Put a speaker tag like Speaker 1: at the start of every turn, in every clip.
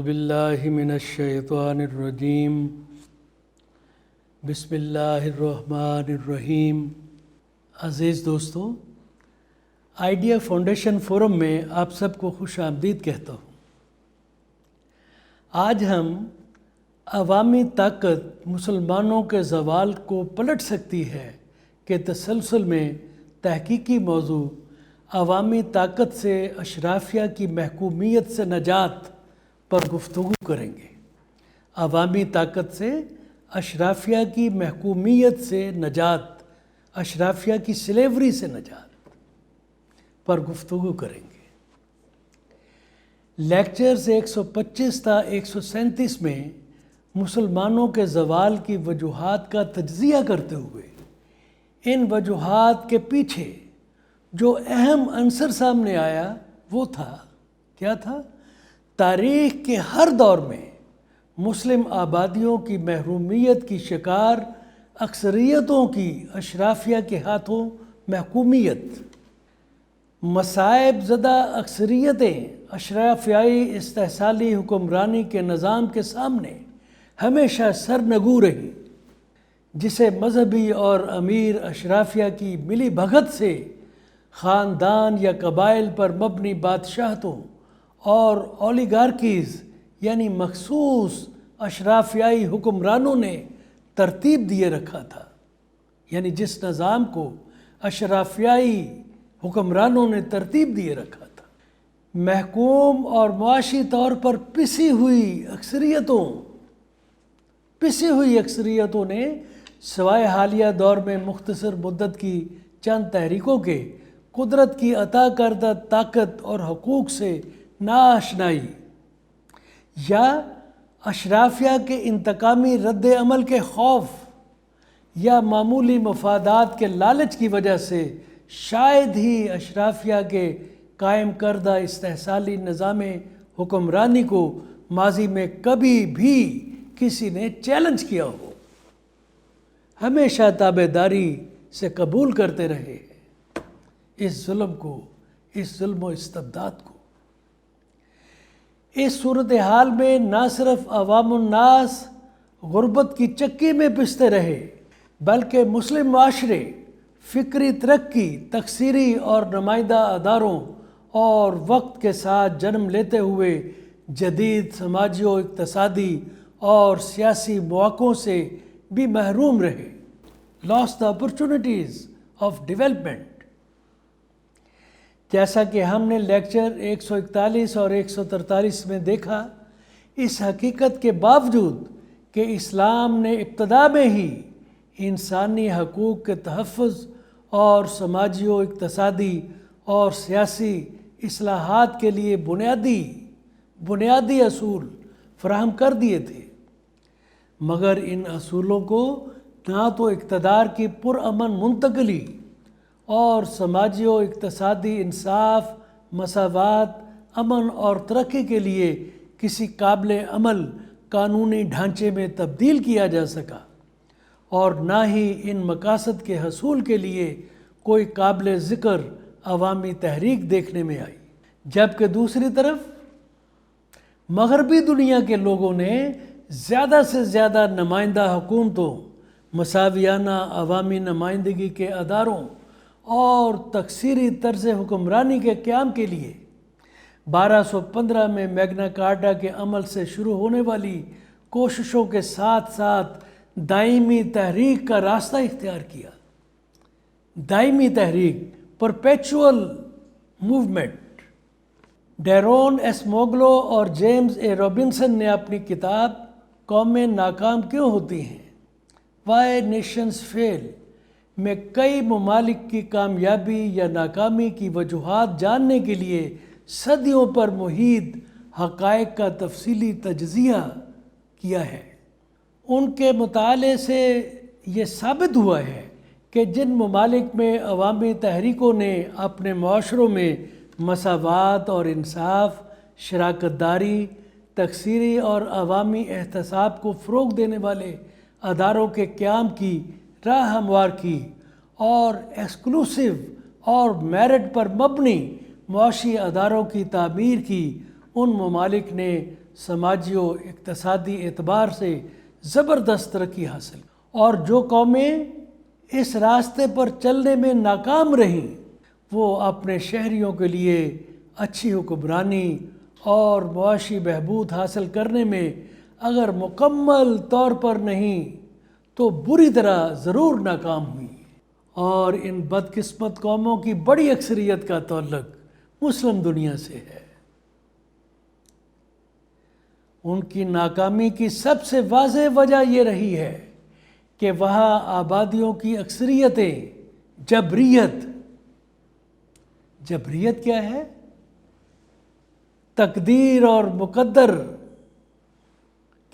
Speaker 1: باللہ من الشیطان الرجیم بسم اللہ الرحمن الرحیم۔ عزیز دوستو، آئیڈیا فاؤنڈیشن فورم میں آپ سب کو خوش آمدید کہتا ہوں۔ آج ہم عوامی طاقت مسلمانوں کے زوال کو پلٹ سکتی ہے کہ تسلسل میں تحقیقی موضوع عوامی طاقت سے اشرافیہ کی محکومیت سے نجات پر گفتگو کریں گے۔ عوامی طاقت سے اشرافیہ کی محکومیت سے نجات، اشرافیہ کی سلیوری سے نجات پر گفتگو کریں گے۔ لیکچرز 125 تا 137 میں مسلمانوں کے زوال کی وجوہات کا تجزیہ کرتے ہوئے ان وجوہات کے پیچھے جو اہم عنصر سامنے آیا وہ تھا، کیا تھا؟ تاریخ کے ہر دور میں مسلم آبادیوں کی محرومیت کی شکار اکثریتوں کی اشرافیہ کے ہاتھوں محکومیت۔ مصائب زدہ اکثریتیں اشرافیائی استحصالی حکمرانی کے نظام کے سامنے ہمیشہ سرنگوں رہیں، جسے مذہبی اور امیر اشرافیہ کی ملی بھگت سے خاندان یا قبائل پر مبنی بادشاہتوں اور اولیگارکیز یعنی مخصوص اشرافیائی حکمرانوں نے ترتیب دیے رکھا تھا، یعنی جس نظام کو اشرافیائی حکمرانوں نے ترتیب دیے رکھا تھا۔ محکوم اور معاشی طور پر پسی ہوئی اکثریتوں نے سوائے حالیہ دور میں مختصر مدت کی چند تحریکوں کے قدرت کی عطا کردہ طاقت اور حقوق سے ناآشنائی یا اشرافیہ کے انتقامی رد عمل کے خوف یا معمولی مفادات کے لالچ کی وجہ سے شاید ہی اشرافیہ کے قائم کردہ استحصالی نظام حکمرانی کو ماضی میں کبھی بھی کسی نے چیلنج کیا ہو، ہمیشہ تابعداری سے قبول کرتے رہے اس ظلم و استبداد کو۔ اس صورتحال میں نہ صرف عوام الناس غربت کی چکی میں پستے رہے، بلکہ مسلم معاشرے فکری ترقی، تکثیری اور نمائندہ اداروں اور وقت کے ساتھ جنم لیتے ہوئے جدید سماجی و اقتصادی اور سیاسی مواقعوں سے بھی محروم رہے۔ lost the opportunities of development۔ جیسا کہ ہم نے لیکچر 141 اور 143 میں دیکھا، اس حقیقت کے باوجود کہ اسلام نے ابتدا میں ہی انسانی حقوق کے تحفظ اور سماجی و اقتصادی اور سیاسی اصلاحات کے لیے بنیادی اصول فراہم کر دیے تھے، مگر ان اصولوں کو نہ تو اقتدار کی پرامن منتقلی اور سماجی و اقتصادی انصاف، مساوات، امن اور ترقی کے لیے کسی قابل عمل قانونی ڈھانچے میں تبدیل کیا جا سکا، اور نہ ہی ان مقاصد کے حصول کے لیے کوئی قابل ذکر عوامی تحریک دیکھنے میں آئی، جبکہ دوسری طرف مغربی دنیا کے لوگوں نے زیادہ سے زیادہ نمائندہ حکومتوں، مساویانہ عوامی نمائندگی کے اداروں اور تکثیری طرز حکمرانی کے قیام کے لیے 1215 میں میگنا کارٹا کے عمل سے شروع ہونے والی کوششوں کے ساتھ ساتھ دائمی تحریک کا راستہ اختیار کیا۔ دائمی تحریک، پرپیچول موومنٹ۔ ڈیرون ایس موگلو اور جیمز اے رابنسن نے اپنی کتاب قومیں ناکام کیوں ہوتی ہیں، وائی نیشنز فیل میں کئی ممالک کی کامیابی یا ناکامی کی وجوہات جاننے کے لیے صدیوں پر محیط حقائق کا تفصیلی تجزیہ کیا ہے۔ ان کے مطالعے سے یہ ثابت ہوا ہے کہ جن ممالک میں عوامی تحریکوں نے اپنے معاشروں میں مساوات اور انصاف، شراکت داری، تکثیری اور عوامی احتساب کو فروغ دینے والے اداروں کے قیام کی راہ ہموار کی اور ایکسکلوسیو اور میرٹ پر مبنی معاشی اداروں کی تعمیر کی، ان ممالک نے سماجی و اقتصادی اعتبار سے زبردست ترقی حاصل کی، اور جو قومیں اس راستے پر چلنے میں ناکام رہیں وہ اپنے شہریوں کے لیے اچھی حکمرانی اور معاشی بہبود حاصل کرنے میں اگر مکمل طور پر نہیں تو بری طرح ضرور ناکام ہوئی، اور ان بدقسمت قوموں کی بڑی اکثریت کا تعلق مسلم دنیا سے ہے۔ ان کی ناکامی کی سب سے واضح وجہ یہ رہی ہے کہ وہاں آبادیوں کی اکثریتیں جبریت کیا ہے؟ تقدیر اور مقدر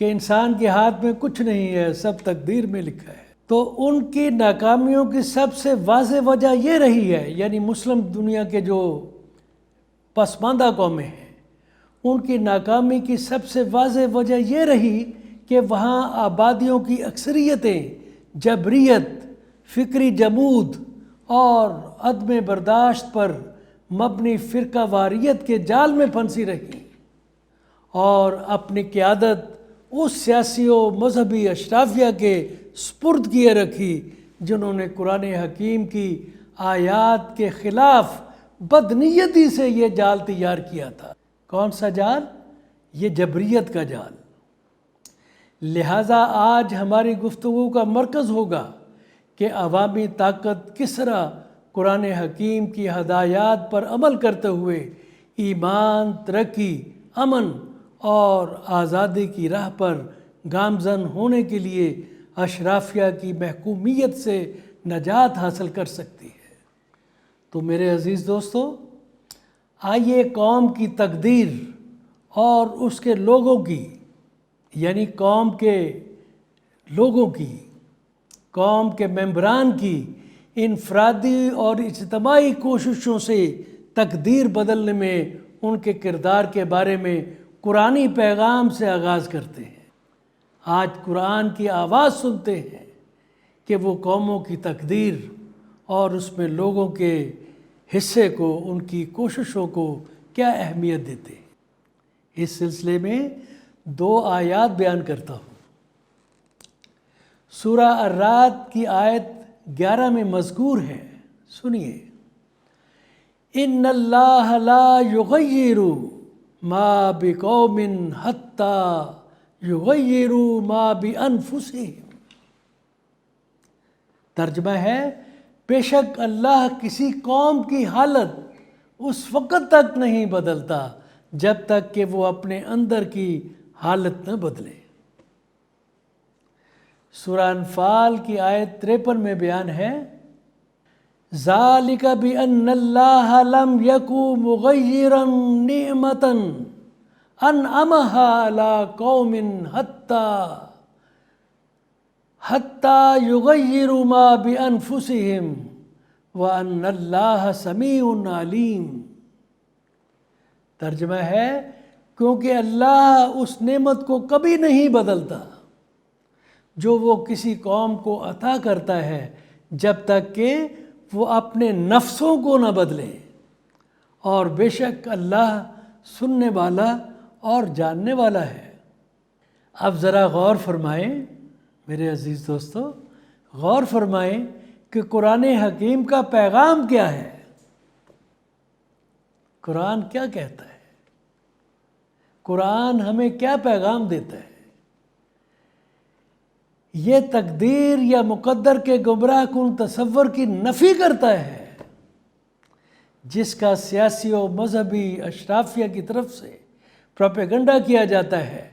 Speaker 1: کہ انسان کے ہاتھ میں کچھ نہیں ہے، سب تقدیر میں لکھا ہے۔ تو ان کی ناکامیوں کی سب سے واضح وجہ یہ رہی ہے، یعنی مسلم دنیا کے جو پسماندہ قومیں ہیں ان کی ناکامی کی سب سے واضح وجہ یہ رہی کہ وہاں آبادیوں کی اکثریتیں جبریت، فکری جمود اور عدم برداشت پر مبنی فرقہ واریت کے جال میں پھنسی رہی اور اپنی قیادت اس سیاسی و مذہبی اشرافیہ کے سپرد کیے رکھی جنہوں نے قرآن حکیم کی آیات کے خلاف بدنیتی سے یہ جال تیار کیا تھا۔ کون سا جال؟ یہ جبریت کا جال۔ لہٰذا آج ہماری گفتگو کا مرکز ہوگا کہ عوامی طاقت کس طرح قرآن حکیم کی ہدایات پر عمل کرتے ہوئے ایمان، ترقی، امن اور آزادی کی راہ پر گامزن ہونے کے لیے اشرافیہ کی محکومیت سے نجات حاصل کر سکتی ہے۔ تو میرے عزیز دوستو، آئیے قوم کی تقدیر اور اس کے لوگوں کی، یعنی قوم کے لوگوں کی، قوم کے ممبران کی انفرادی اور اجتماعی کوششوں سے تقدیر بدلنے میں ان کے کردار کے بارے میں قرآنی پیغام سے آغاز کرتے ہیں۔ آج قرآن کی آواز سنتے ہیں کہ وہ قوموں کی تقدیر اور اس میں لوگوں کے حصے کو، ان کی کوششوں کو کیا اہمیت دیتے ہیں۔ اس سلسلے میں 2 آیات بیان کرتا ہوں۔ سورہ الرعد کی آیت 11 میں مذکور ہے، سنیے: ان اللہ لا یغیر ما بقوم حتی یغیروا ما بانفسہم۔ ترجمہ ہے، بے شک اللہ کسی قوم کی حالت اس وقت تک نہیں بدلتا جب تک کہ وہ اپنے اندر کی حالت نہ بدلے۔ سورہ انفال کی آیت 53 میں بیان ہے: ذالک بأن اللہ لم یک مغیرا نعمۃ انعمها علی قوم حتی یغیروا ما بانفسہم وان اللہ سمیع علیم۔ ترجمہ ہے، کیونکہ اللہ اس نعمت کو کبھی نہیں بدلتا جو وہ کسی قوم کو عطا کرتا ہے جب تک کہ وہ اپنے نفسوں کو نہ بدلے، اور بے شک اللہ سننے والا اور جاننے والا ہے۔ اب ذرا غور فرمائیں میرے عزیز دوستو، غور فرمائیں کہ قرآن حکیم کا پیغام کیا ہے۔ قرآن کیا کہتا ہے؟ قرآن ہمیں کیا پیغام دیتا ہے؟ یہ تقدیر یا مقدر کے گمراہ کن تصور کی نفی کرتا ہے جس کا سیاسی و مذہبی اشرافیہ کی طرف سے پروپیگنڈا کیا جاتا ہے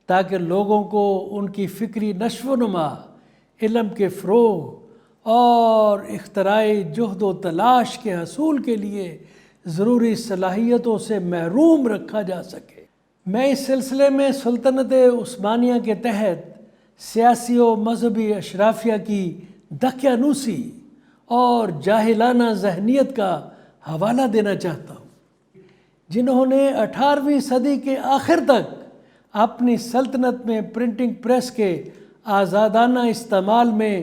Speaker 1: تاکہ لوگوں کو ان کی فکری نشو و نما، علم کے فروغ اور اختراعی جہد و تلاش کے حصول کے لیے ضروری صلاحیتوں سے محروم رکھا جا سکے۔ میں اس سلسلے میں سلطنت عثمانیہ کے تحت سیاسی و مذہبی اشرافیہ کی دقیانوسی اور جاہلانہ ذہنیت کا حوالہ دینا چاہتا ہوں، جنہوں نے 18ویں صدی کے آخر تک اپنی سلطنت میں پرنٹنگ پریس کے آزادانہ استعمال میں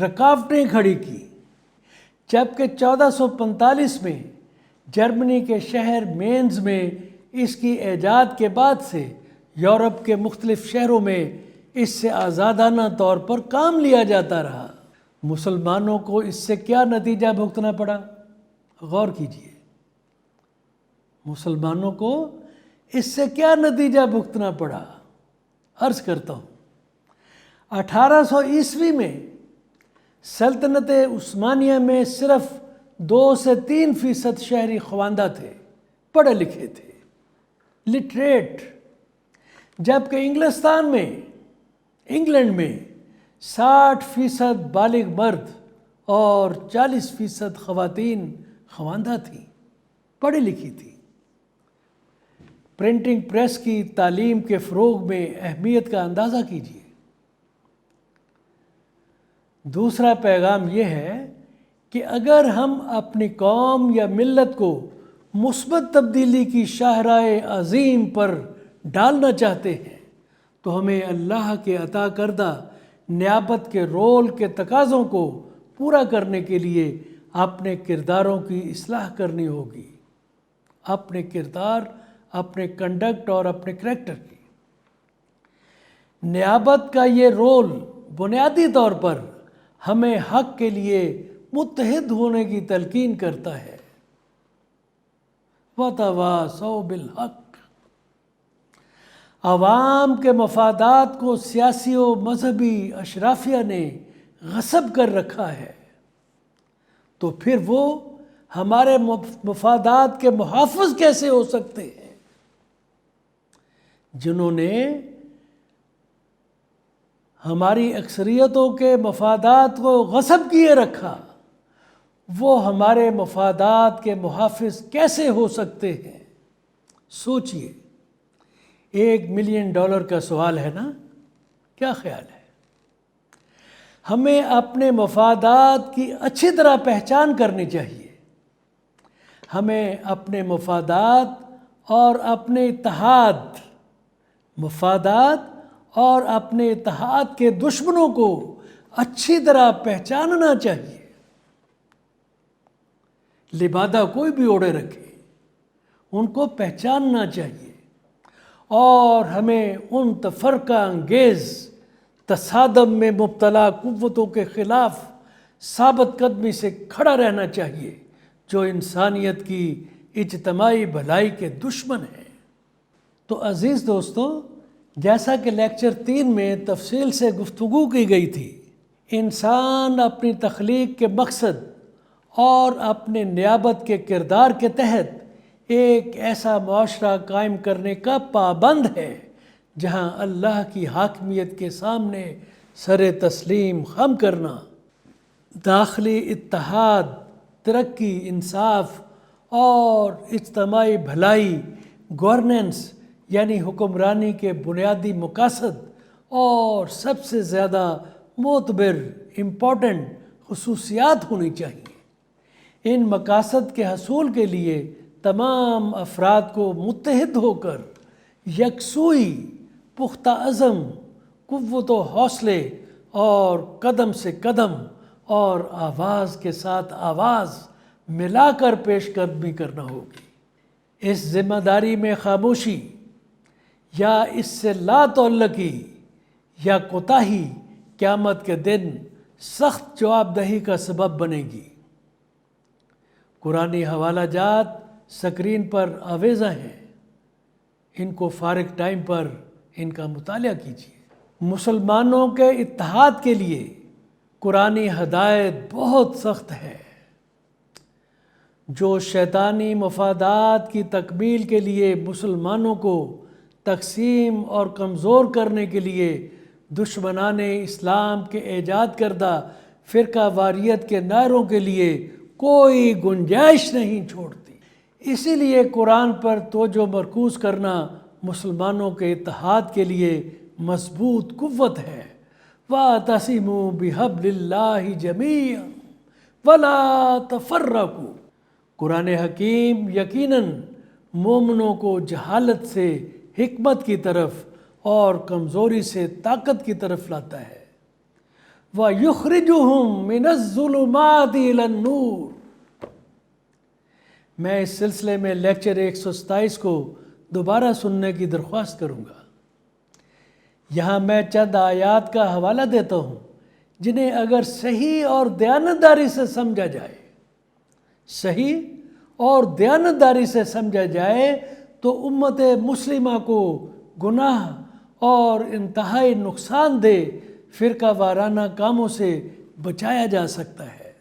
Speaker 1: رکاوٹیں کھڑی کی، جبکہ 1445 میں جرمنی کے شہر مینز میں اس کی ایجاد کے بعد سے یورپ کے مختلف شہروں میں اس سے آزادانہ طور پر کام لیا جاتا رہا۔ مسلمانوں کو اس سے کیا نتیجہ بھگتنا پڑا؟ غور کیجیے، مسلمانوں کو اس سے کیا نتیجہ بھگتنا پڑا؟ عرض کرتا ہوں، 1800 عیسوی میں سلطنت عثمانیہ میں صرف 2 سے 3% شہری خواندہ تھے، پڑھے لکھے تھے، لٹریٹ، جبکہ انگلینڈ میں 60% بالغ مرد اور 40% خواتین خواندہ تھیں، پڑھی لکھی تھی۔ پرنٹنگ پریس کی تعلیم کے فروغ میں اہمیت کا اندازہ کیجیے۔ دوسرا پیغام یہ ہے کہ اگر ہم اپنی قوم یا ملت کو مثبت تبدیلی کی شاہراہ عظیم پر ڈالنا چاہتے ہیں تو ہمیں اللہ کے عطا کردہ نیابت کے رول کے تقاضوں کو پورا کرنے کے لیے اپنے کرداروں کی اصلاح کرنی ہوگی، اپنے کردار، اپنے کنڈکٹ اور اپنے کریکٹر کی۔ نیابت کا یہ رول بنیادی طور پر ہمیں حق کے لیے متحد ہونے کی تلقین کرتا ہے۔ وَتَوَاصَوْا بِالْحَقِّ۔ عوام کے مفادات کو سیاسی و مذہبی اشرافیہ نے غصب کر رکھا ہے، تو پھر وہ ہمارے مفادات کے محافظ کیسے ہو سکتے ہیں؟ جنہوں نے ہماری اکثریتوں کے مفادات کو غصب کیے رکھا، وہ ہمارے مفادات کے محافظ کیسے ہو سکتے ہیں؟ سوچئے، $1 ملین کا سوال ہے نا؟ کیا خیال ہے؟ ہمیں اپنے مفادات کی اچھی طرح پہچان کرنی چاہیے۔ ہمیں اپنے مفادات اور اپنے اتحاد کے دشمنوں کو اچھی طرح پہچاننا چاہیے۔ لبادہ کوئی بھی اوڑے رکھے، ان کو پہچاننا چاہیے، اور ہمیں ان تفرقہ انگیز تصادم میں مبتلا قوتوں کے خلاف ثابت قدمی سے کھڑا رہنا چاہیے جو انسانیت کی اجتماعی بھلائی کے دشمن ہیں۔ تو عزیز دوستو، جیسا کہ لیکچر 3 میں تفصیل سے گفتگو کی گئی تھی، انسان اپنی تخلیق کے مقصد اور اپنے نیابت کے کردار کے تحت ایک ایسا معاشرہ قائم کرنے کا پابند ہے جہاں اللہ کی حاکمیت کے سامنے سر تسلیم خم کرنا، داخلی اتحاد، ترقی، انصاف اور اجتماعی بھلائی، گورننس یعنی حکمرانی کے بنیادی مقاصد اور سب سے زیادہ معتبر امپورٹنٹ خصوصیات ہونی چاہیے۔ ان مقاصد کے حصول کے لیے تمام افراد کو متحد ہو کر یکسوئی، پختہ عزم، قوت و حوصلے اور قدم سے قدم اور آواز کے ساتھ آواز ملا کر پیش قدمی کرنا ہوگی۔ اس ذمہ داری میں خاموشی یا اس سے لا تعلقی یا کوتاہی قیامت کے دن سخت جواب دہی کا سبب بنے گی۔ قرآنی حوالہ جات سکرین پر آویزاں ہیں، ان کو فارغ ٹائم پر ان کا مطالعہ کیجیے۔ مسلمانوں کے اتحاد کے لیے قرآنی ہدایت بہت سخت ہے۔ جو شیطانی مفادات کی تکمیل کے لیے مسلمانوں کو تقسیم اور کمزور کرنے کے لیے دشمنان اسلام کے ایجاد کردہ فرقہ واریت کے نعروں کے لیے کوئی گنجائش نہیں چھوڑتی۔ اسی لیے قرآن پر توجہ مرکوز کرنا مسلمانوں کے اتحاد کے لیے مضبوط قوت ہے۔ وَاعْتَصِمُوا بِحَبْلِ اللَّهِ جَمِيعًا وَلَا تَفَرَّقُوا۔ قرآن حکیم یقیناً مومنوں کو جہالت سے حکمت کی طرف اور کمزوری سے طاقت کی طرف لاتا ہے۔ وَيُخْرِجُهُم مِّنَ الظُّلُمَاتِ إِلَى النُّورِ۔ میں اس سلسلے میں لیکچر 127 کو دوبارہ سننے کی درخواست کروں گا۔ یہاں میں چند آیات کا حوالہ دیتا ہوں جنہیں اگر صحیح اور دیانتداری سے سمجھا جائے، صحیح اور دیانتداری سے سمجھا جائے تو امت مسلمہ کو گناہ اور انتہائی نقصان دہ فرقہ وارانہ کاموں سے بچایا جا سکتا ہے۔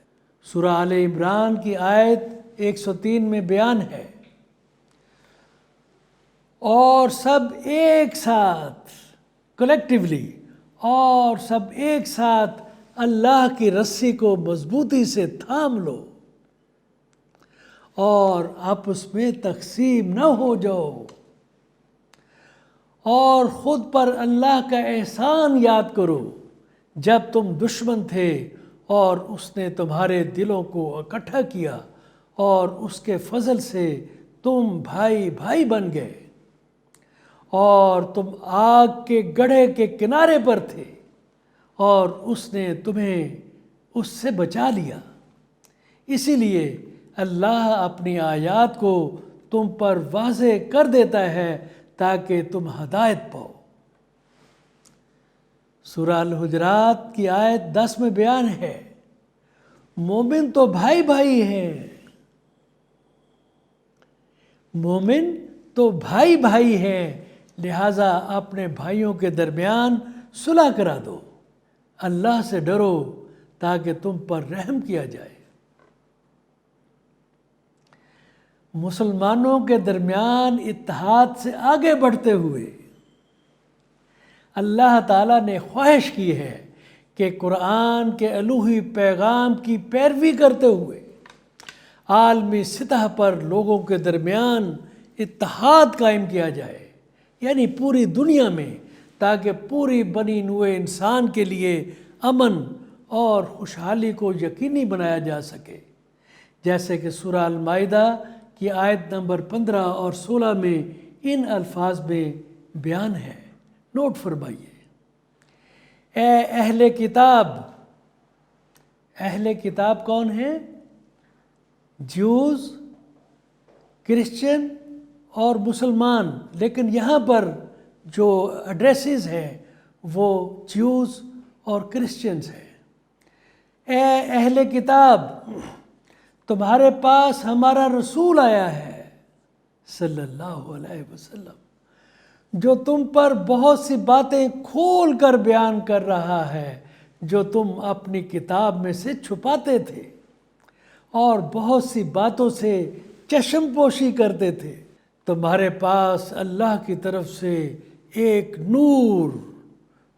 Speaker 1: سورہ آل عمران کی آیت 103 میں بیان ہے، اور سب ایک ساتھ کلیکٹیولی اور سب ایک ساتھ اللہ کی رسی کو مضبوطی سے تھام لو اور آپس میں تقسیم نہ ہو جاؤ، اور خود پر اللہ کا احسان یاد کرو جب تم دشمن تھے اور اس نے تمہارے دلوں کو اکٹھا کیا اور اس کے فضل سے تم بھائی بھائی بن گئے، اور تم آگ کے گڑھے کے کنارے پر تھے اور اس نے تمہیں اس سے بچا لیا۔ اسی لیے اللہ اپنی آیات کو تم پر واضح کر دیتا ہے تاکہ تم ہدایت پاؤ۔ سورہ الحجرات کی آیت 10 میں بیان ہے، مومن تو بھائی بھائی ہیں، مومن تو بھائی بھائی ہیں، لہٰذا اپنے بھائیوں کے درمیان صلح کرا دو، اللہ سے ڈرو تاکہ تم پر رحم کیا جائے۔ مسلمانوں کے درمیان اتحاد سے آگے بڑھتے ہوئے اللہ تعالیٰ نے خواہش کی ہے کہ قرآن کے الوہی پیغام کی پیروی کرتے ہوئے عالمی سطح پر لوگوں کے درمیان اتحاد قائم کیا جائے، یعنی پوری دنیا میں، تاکہ پوری بنی نوع انسان کے لیے امن اور خوشحالی کو یقینی بنایا جا سکے، جیسے کہ سورہ المائدہ کی آیت نمبر 15 اور 16 میں ان الفاظ میں بیان ہے۔ نوٹ فرمائیے، اے اہل کتاب، اہل کتاب کون ہیں؟ جیوز، کرسچن اور مسلمان، لیکن یہاں پر جو ایڈریسز ہیں وہ جیوز اور کرسچنز ہیں۔ اے اہل کتاب، تمہارے پاس ہمارا رسول آیا ہے صلی اللہ علیہ وسلم، جو تم پر بہت سی باتیں کھول کر بیان کر رہا ہے جو تم اپنی کتاب میں سے چھپاتے تھے، اور بہت سی باتوں سے چشم پوشی کرتے تھے۔ تمہارے پاس اللہ کی طرف سے ایک نور،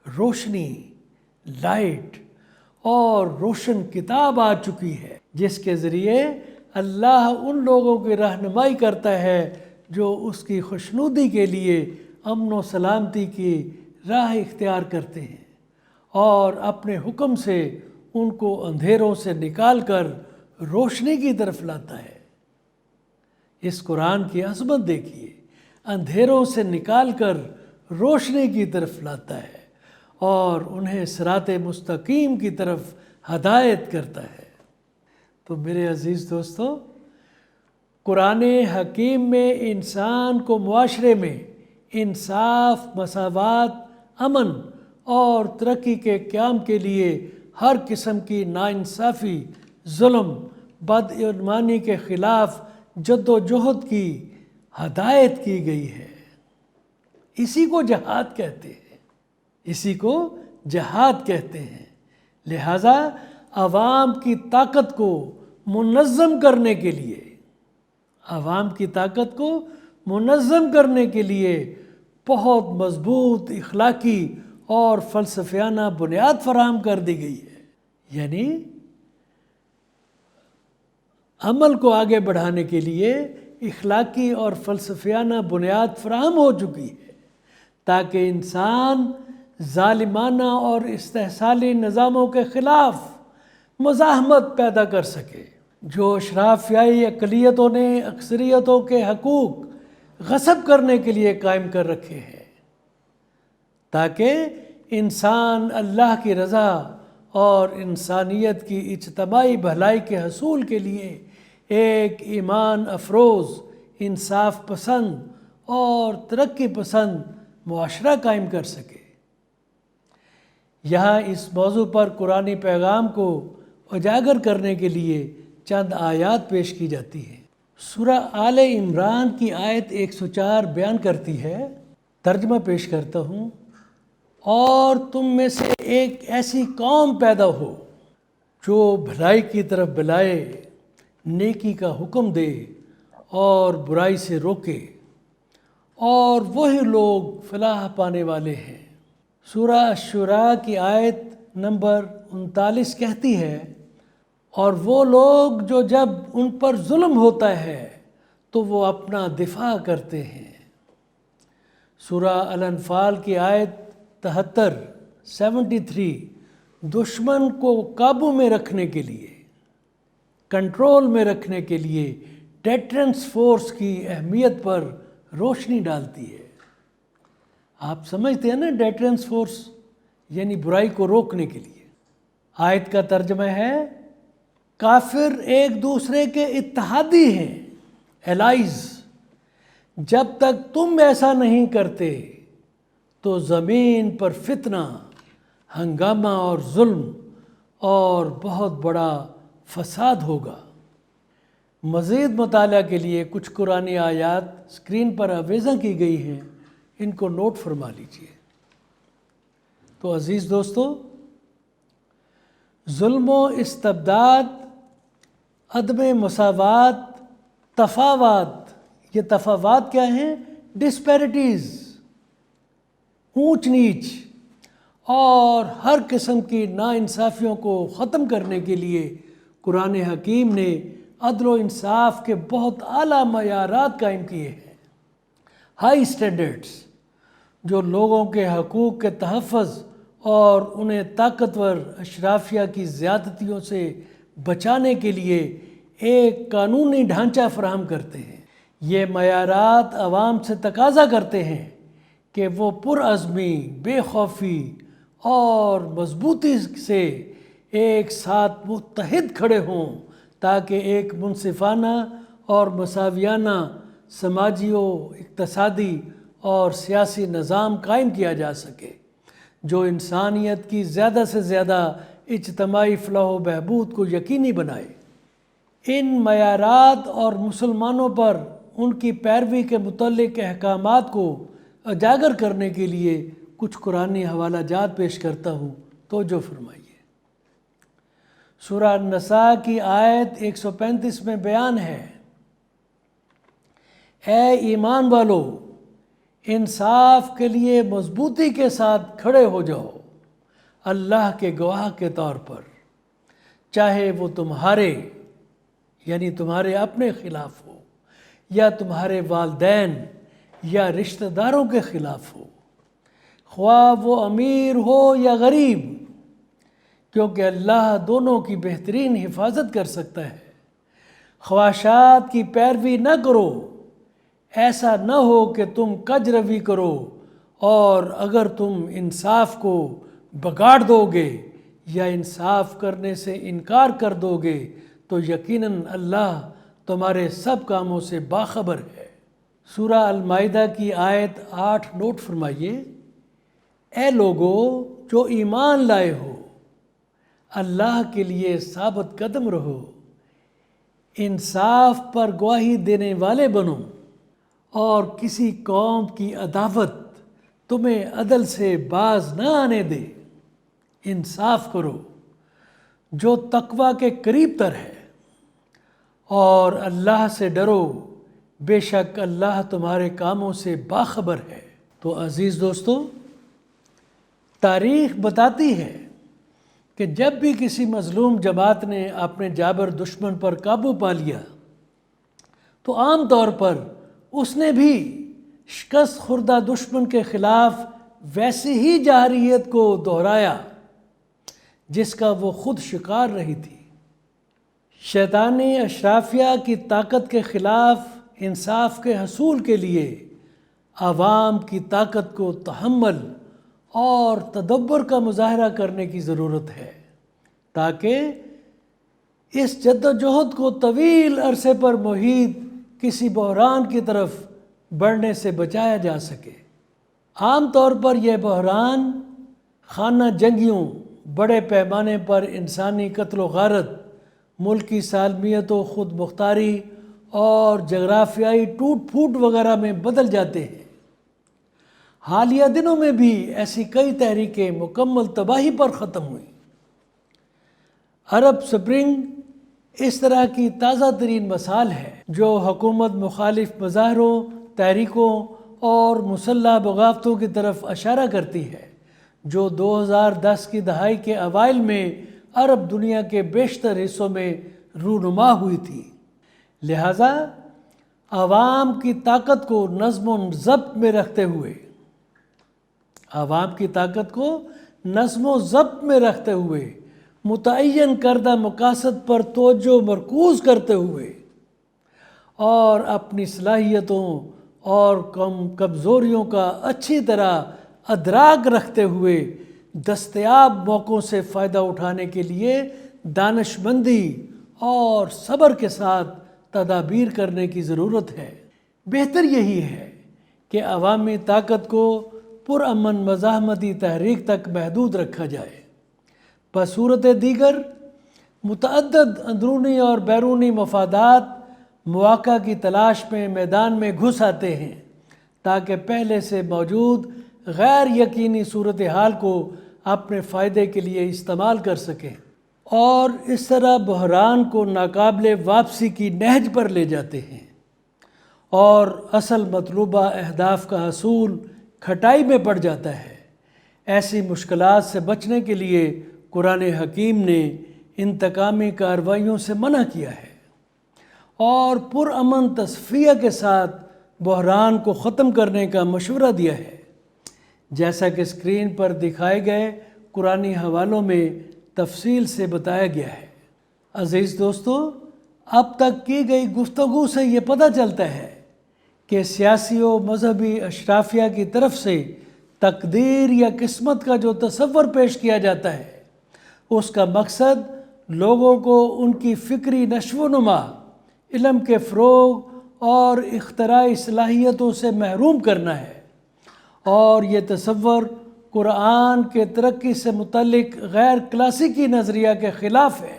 Speaker 1: روشنی، لائٹ اور روشن کتاب آ چکی ہے، جس کے ذریعے اللہ ان لوگوں کی رہنمائی کرتا ہے جو اس کی خوشنودی کے لیے امن و سلامتی کی راہ اختیار کرتے ہیں، اور اپنے حکم سے ان کو اندھیروں سے نکال کر روشنی کی طرف لاتا ہے۔ اس قرآن کی عظمت دیکھیے، اندھیروں سے نکال کر روشنی کی طرف لاتا ہے اور انہیں صراط مستقیم کی طرف ہدایت کرتا ہے۔ تو میرے عزیز دوستو، قرآن حکیم میں انسان کو معاشرے میں انصاف، مساوات، امن اور ترقی کے قیام کے لیے ہر قسم کی ناانصافی، ظلم، بدعنوانی کے خلاف جد و جہد کی ہدایت کی گئی ہے۔ اسی کو جہاد کہتے ہیں، اسی کو جہاد کہتے ہیں۔ لہٰذا عوام کی طاقت کو منظم کرنے کے لیے، عوام کی طاقت کو منظم کرنے کے لیے بہت مضبوط اخلاقی اور فلسفیانہ بنیاد فراہم کر دی گئی ہے، یعنی عمل کو آگے بڑھانے کے لیے اخلاقی اور فلسفیانہ بنیاد فراہم ہو چکی ہے، تاکہ انسان ظالمانہ اور استحصالی نظاموں کے خلاف مزاحمت پیدا کر سکے، جو اشرافیائی اقلیتوں نے اکثریتوں کے حقوق غصب کرنے کے لیے قائم کر رکھے ہیں، تاکہ انسان اللہ کی رضا اور انسانیت کی اجتماعی بھلائی کے حصول کے لیے ایک ایمان افروز، انصاف پسند اور ترقی پسند معاشرہ قائم کر سکے۔ یہاں اس موضوع پر قرآنی پیغام کو اجاگر کرنے کے لیے چند آیات پیش کی جاتی ہیں۔ سورہ آل عمران کی آیت 104 بیان کرتی ہے، ترجمہ پیش کرتا ہوں، اور تم میں سے ایک ایسی قوم پیدا ہو جو بھلائی کی طرف بلائے، نیکی کا حکم دے اور برائی سے روکے، اور وہی لوگ فلاح پانے والے ہیں۔ سورہ الشورى کی آیت نمبر 39 کہتی ہے، اور وہ لوگ جو جب ان پر ظلم ہوتا ہے تو وہ اپنا دفاع کرتے ہیں۔ سورہ الانفال کی آیت 73 دشمن کو قابو میں رکھنے کے لیے، کنٹرول میں رکھنے کے لیے ڈیٹرنس فورس کی اہمیت پر روشنی ڈالتی ہے۔ آپ سمجھتے ہیں نا، ڈیٹرنس فورس یعنی برائی کو روکنے کے لیے۔ آیت کا ترجمہ ہے، کافر ایک دوسرے کے اتحادی ہیں، الائز۔ جب تک تم ایسا نہیں کرتے تو زمین پر فتنہ، ہنگامہ اور ظلم اور بہت بڑا فساد ہوگا۔ مزید مطالعہ کے لیے کچھ قرآنی آیات اسکرین پر آویزاں کی گئی ہیں، ان کو نوٹ فرما لیجیے۔ تو عزیز دوستو، ظلم و استبداد، عدم مساوات، تفاوت، یہ تفاوت کیا ہیں؟ ڈسپیرٹیز، اونچ نیچ اور ہر قسم کی ناانصافیوں کو ختم کرنے کے لیے قرآن حکیم نے عدل و انصاف کے بہت اعلیٰ معیارات قائم کیے ہیں، ہائی اسٹینڈرڈز، جو لوگوں کے حقوق کے تحفظ اور انہیں طاقتور اشرافیہ کی زیادتیوں سے بچانے کے لیے ایک قانونی ڈھانچہ فراہم کرتے ہیں۔ یہ معیارات عوام سے تقاضا کرتے ہیں کہ وہ پرعزمی، بے خوفی اور مضبوطی سے ایک ساتھ متحد کھڑے ہوں، تاکہ ایک منصفانہ اور مساویانہ سماجی و اقتصادی اور سیاسی نظام قائم کیا جا سکے، جو انسانیت کی زیادہ سے زیادہ اجتماعی فلاح و بہبود کو یقینی بنائے۔ ان معیارات اور مسلمانوں پر ان کی پیروی کے متعلق احکامات کو اجاگر کرنے کے لیے کچھ قرآنی حوالہ جات پیش کرتا ہوں، توجہ فرمائیے۔ سورہ النساء کی آیت 135 میں بیان ہے، اے ایمان والو، انصاف کے لیے مضبوطی کے ساتھ کھڑے ہو جاؤ اللہ کے گواہ کے طور پر، چاہے وہ تمہارے یعنی تمہارے اپنے خلاف ہو، یا تمہارے والدین یا رشتہ داروں کے خلاف ہو، خواہ وہ امیر ہو یا غریب، کیونکہ اللہ دونوں کی بہترین حفاظت کر سکتا ہے۔ خواہشات کی پیروی نہ کرو، ایسا نہ ہو کہ تم کج روی کرو، اور اگر تم انصاف کو بگاڑ دو گے یا انصاف کرنے سے انکار کر دو گے تو یقیناً اللہ تمہارے سب کاموں سے باخبر ہے۔ سورہ المائدہ کی آیت 8 نوٹ فرمائیے، اے لوگو جو ایمان لائے ہو، اللہ کے لیے ثابت قدم رہو، انصاف پر گواہی دینے والے بنو، اور کسی قوم کی عداوت تمہیں عدل سے باز نہ آنے دے، انصاف کرو جو تقوی کے قریب تر ہے، اور اللہ سے ڈرو، بے شک اللہ تمہارے کاموں سے باخبر ہے۔ تو عزیز دوستو، تاریخ بتاتی ہے کہ جب بھی کسی مظلوم جماعت نے اپنے جابر دشمن پر قابو پا لیا تو عام طور پر اس نے بھی شکست خوردہ دشمن کے خلاف ویسی ہی جارحیت کو دہرایا جس کا وہ خود شکار رہی تھی۔ شیطانی اشرافیہ کی طاقت کے خلاف انصاف کے حصول کے لیے عوام کی طاقت کو تحمل اور تدبر کا مظاہرہ کرنے کی ضرورت ہے، تاکہ اس جد و جہد کو طویل عرصے پر محیط کسی بحران کی طرف بڑھنے سے بچایا جا سکے۔ عام طور پر یہ بحران خانہ جنگیوں، بڑے پیمانے پر انسانی قتل و غارت، ملکی سالمیت و خود مختاری اور جغرافیائی ٹوٹ پھوٹ وغیرہ میں بدل جاتے ہیں۔ حالیہ دنوں میں بھی ایسی کئی تحریکیں مکمل تباہی پر ختم ہوئیں۔ عرب سپرنگ اس طرح کی تازہ ترین مثال ہے جو حکومت مخالف مظاہروں، تحریکوں اور مسلح بغاوتوں کی طرف اشارہ کرتی ہے، جو 2010 کی دہائی کے اوائل میں عرب دنیا کے بیشتر حصوں میں رونما ہوئی تھی۔ لہٰذا عوام کی طاقت کو نظم و ضبط میں رکھتے ہوئے متعین کردہ مقاصد پر توجہ مرکوز کرتے ہوئے اور اپنی صلاحیتوں اور کمزوریوں کا اچھی طرح ادراک رکھتے ہوئے دستیاب موقعوں سے فائدہ اٹھانے کے لیے دانش مندی اور صبر کے ساتھ تدابیر کرنے کی ضرورت ہے۔ بہتر یہی ہے کہ عوامی طاقت کو پرامن مزاحمتی تحریک تک محدود رکھا جائے۔ بصورت دیگر متعدد اندرونی اور بیرونی مفادات مواقع کی تلاش میں میدان میں گھس آتے ہیں تاکہ پہلے سے موجود غیر یقینی صورتحال کو اپنے فائدے کے لیے استعمال کر سکیں اور اس طرح بحران کو ناقابل واپسی کی نہج پر لے جاتے ہیں اور اصل مطلوبہ اہداف کا حصول کھٹائی میں پڑ جاتا ہے۔ ایسی مشکلات سے بچنے کے لیے قرآن حکیم نے انتقامی کارروائیوں سے منع کیا ہے اور پرامن تصفیہ کے ساتھ بحران کو ختم کرنے کا مشورہ دیا ہے، جیسا کہ اسکرین پر دکھائے گئے قرآنی حوالوں میں تفصیل سے بتایا گیا ہے۔ عزیز دوستو، اب تک کی گئی گفتگو سے یہ پتہ چلتا ہے کہ سیاسی و مذہبی اشرافیہ کی طرف سے تقدیر یا قسمت کا جو تصور پیش کیا جاتا ہے، اس کا مقصد لوگوں کو ان کی فکری نشو و نما، علم کے فروغ اور اختراعی صلاحیتوں سے محروم کرنا ہے، اور یہ تصور قرآن کے ترقی سے متعلق غیر کلاسیکی نظریہ کے خلاف ہے۔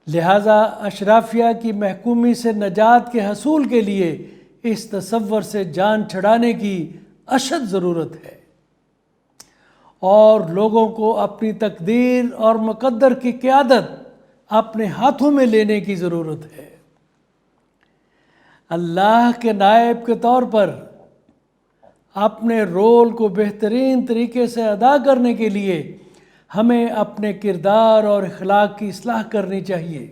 Speaker 1: لہٰذا اشرافیہ کی محکومی سے نجات کے حصول کے لیے اس تصور سے جان چھڑانے کی اشد ضرورت ہے اور لوگوں کو اپنی تقدیر اور مقدر کی قیادت اپنے ہاتھوں میں لینے کی ضرورت ہے۔ اللہ کے نائب کے طور پر اپنے رول کو بہترین طریقے سے ادا کرنے کے لیے ہمیں اپنے کردار اور اخلاق کی اصلاح کرنی چاہیے۔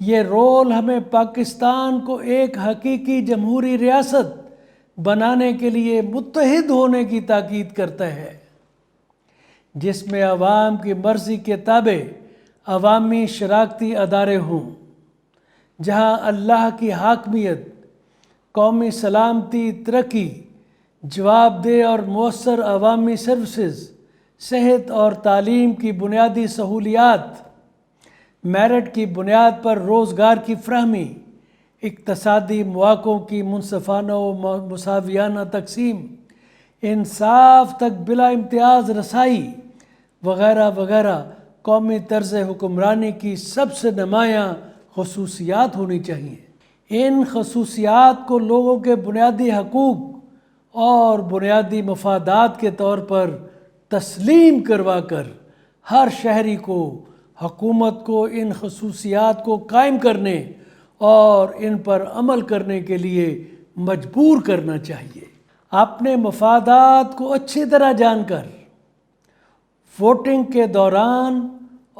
Speaker 1: یہ رول ہمیں پاکستان کو ایک حقیقی جمہوری ریاست بنانے کے لیے متحد ہونے کی تاکید کرتا ہے، جس میں عوام کی مرضی کے تابع عوامی شراکتی ادارے ہوں، جہاں اللہ کی حاکمیت، قومی سلامتی، ترقی، جواب دہ اور مؤثر عوامی سروسز، صحت اور تعلیم کی بنیادی سہولیات، میرٹ کی بنیاد پر روزگار کی فراہمی، اقتصادی مواقعوں کی منصفانہ و مساویانہ تقسیم، انصاف تک بلا امتیاز رسائی وغیرہ وغیرہ قومی طرز حکمرانی کی سب سے نمایاں خصوصیات ہونی چاہیے۔ ان خصوصیات کو لوگوں کے بنیادی حقوق اور بنیادی مفادات کے طور پر تسلیم کروا کر ہر شہری کو، حکومت کو ان خصوصیات کو قائم کرنے اور ان پر عمل کرنے کے لیے مجبور کرنا چاہیے۔ اپنے مفادات کو اچھی طرح جان کر ووٹنگ کے دوران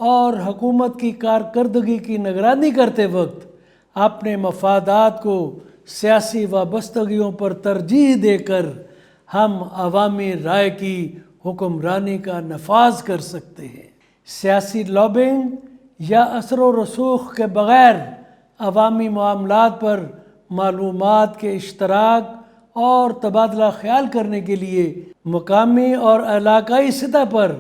Speaker 1: اور حکومت کی کارکردگی کی نگرانی کرتے وقت اپنے مفادات کو سیاسی وابستگیوں پر ترجیح دے کر ہم عوامی رائے کی حکمرانی کا نفاذ کر سکتے ہیں۔ سیاسی لابنگ یا اثر و رسوخ کے بغیر عوامی معاملات پر معلومات کے اشتراک اور تبادلہ خیال کرنے کے لیے مقامی اور علاقائی سطح پر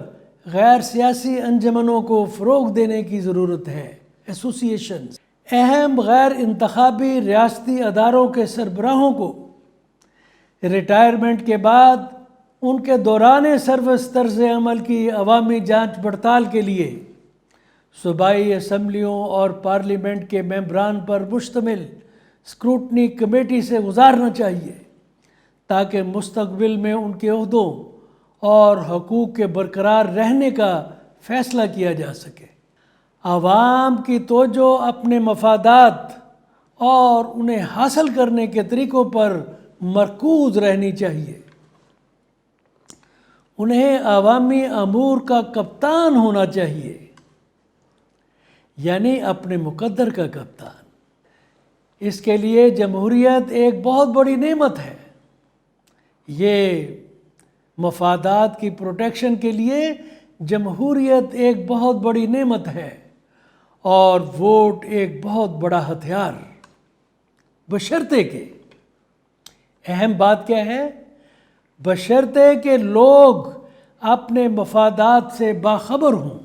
Speaker 1: غیر سیاسی انجمنوں کو فروغ دینے کی ضرورت ہے۔ ایسوسی ایشنز، اہم غیر انتخابی ریاستی اداروں کے سربراہوں کو ریٹائرمنٹ کے بعد ان کے دوران سروس طرز عمل کی عوامی جانچ پڑتال کے لیے صوبائی اسمبلیوں اور پارلیمنٹ کے ممبران پر مشتمل اسکروٹنی کمیٹی سے گزارنا چاہیے تاکہ مستقبل میں ان کے عہدوں اور حقوق کے برقرار رہنے کا فیصلہ کیا جا سکے۔ عوام کی توجہ اپنے مفادات اور انہیں حاصل کرنے کے طریقوں پر مرکوز رہنی چاہیے۔ انہیں عوامی امور کا کپتان ہونا چاہیے، یعنی اپنے مقدر کا کپتان۔ اس کے لیے جمہوریت ایک بہت بڑی نعمت ہے۔ یہ مفادات کی پروٹیکشن کے لیے جمہوریت ایک بہت بڑی نعمت ہے اور ووٹ ایک بہت بڑا ہتھیار، بشرطے کہ اہم بات کیا ہے؟ بشرطے کہ لوگ اپنے مفادات سے باخبر ہوں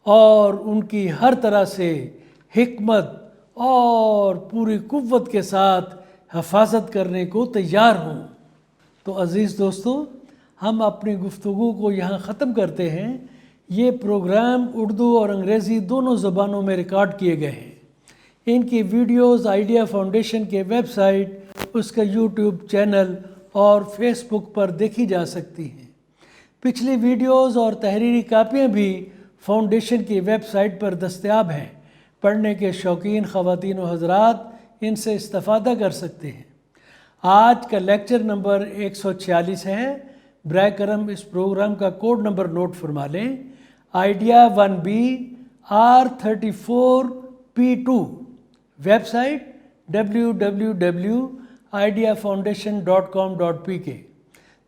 Speaker 1: اور ان کی ہر طرح سے حکمت اور پوری قوت کے ساتھ حفاظت کرنے کو تیار ہوں۔ تو عزیز دوستو، ہم اپنی گفتگو کو یہاں ختم کرتے ہیں۔ یہ پروگرام اردو اور انگریزی دونوں زبانوں میں ریکارڈ کیے گئے ہیں۔ ان کی ویڈیوز آئیڈیا فاؤنڈیشن کے ویب سائٹ، اس کا یوٹیوب چینل اور فیس بک پر دیکھی جا سکتی ہیں۔ پچھلی ویڈیوز اور تحریری کاپیاں بھی فاؤنڈیشن کی ویب سائٹ پر دستیاب ہیں۔ پڑھنے کے شوقین خواتین و حضرات ان سے استفادہ کر سکتے ہیں۔ آج کا لیکچر نمبر 146 ہے۔ برائے کرم اس پروگرام کا کوڈ نمبر نوٹ فرما لیں، idea 1B R34P2، web site www.ideafoundation.com.pk۔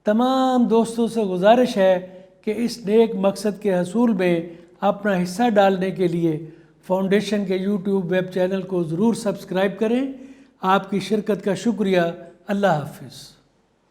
Speaker 1: تمام دوستوں سے گزارش ہے کہ اس نیک مقصد کے حصول میں اپنا حصہ ڈالنے کے لیے فاؤنڈیشن کے یوٹیوب ویب چینل کو ضرور سبسکرائب کریں۔ آپ کی شرکت کا شکریہ۔ اللہ حافظ۔